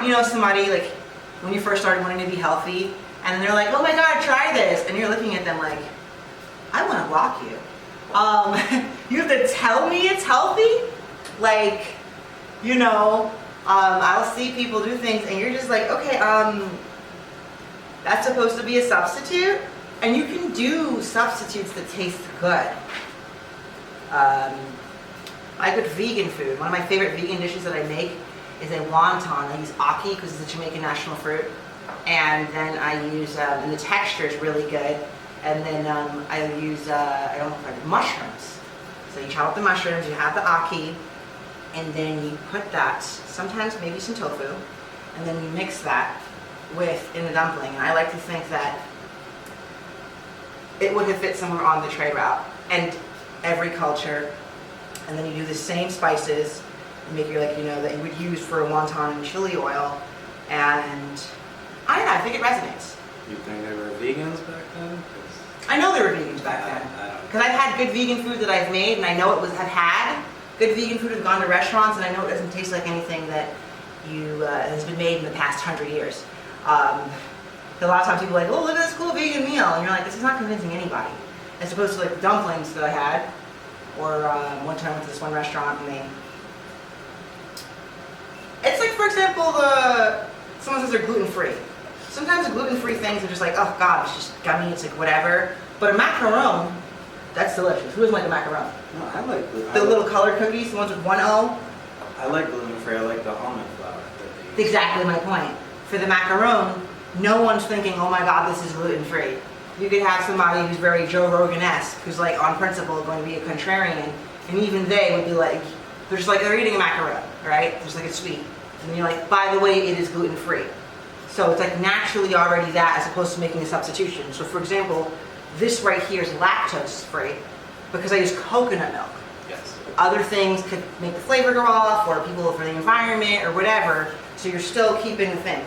you know, somebody like when you first started wanting to be healthy, and they're like, oh my God, try this, and you're looking at them like, I want to block you. You have to tell me it's healthy? Like, you know, I'll see people do things and you're just like, okay, that's supposed to be a substitute? And you can do substitutes that taste good. I cook vegan food. One of my favorite vegan dishes that I make is a wonton. I use ackee because it's a Jamaican national fruit. And then I use, and the texture is really good. And then I use, I don't know if I do mushrooms. So you chop up the mushrooms, you have the ackee, and then you put that, sometimes maybe some tofu, and then you mix that in the dumpling. And I like to think that it would have fit somewhere on the trade route. And every culture, and then you do the same spices, and make your, like, you know, that you would use for a wonton and chili oil, and I don't know, I think it resonates. You think they were vegans back then? I know there were vegans back then. Because I've had good vegan food that I've made, and I know I've had good vegan food. I've gone to restaurants, and I know it doesn't taste like anything that has been made in the past 100 years. A lot of times people are like, oh, look at this cool vegan meal, and you're like, this is not convincing anybody. As opposed to like the dumplings that I had, or one time I went to this one restaurant, and it's like, for example, someone says they're gluten-free. Sometimes the gluten-free things are just like, oh God, it's just gummy, it's like whatever. But a macaron, that's delicious. Who doesn't like a macaron? No, I like gluten. The little colored cookies, the ones with one O? I like gluten-free, I like the almond flour. Exactly my point. For the macaron, no one's thinking, oh my God, this is gluten-free. You could have somebody who's very Joe Rogan-esque, who's like on principle going to be a contrarian, and even they would be like, they're just like, they're eating a macaron, right? Just like it's sweet. And you're like, by the way, it is gluten-free. So it's like naturally already that, as opposed to making a substitution. So for example, this right here is lactose free because I use coconut milk. Yes. Other things could make the flavor go off, or people for the environment or whatever. So you're still keeping the thing.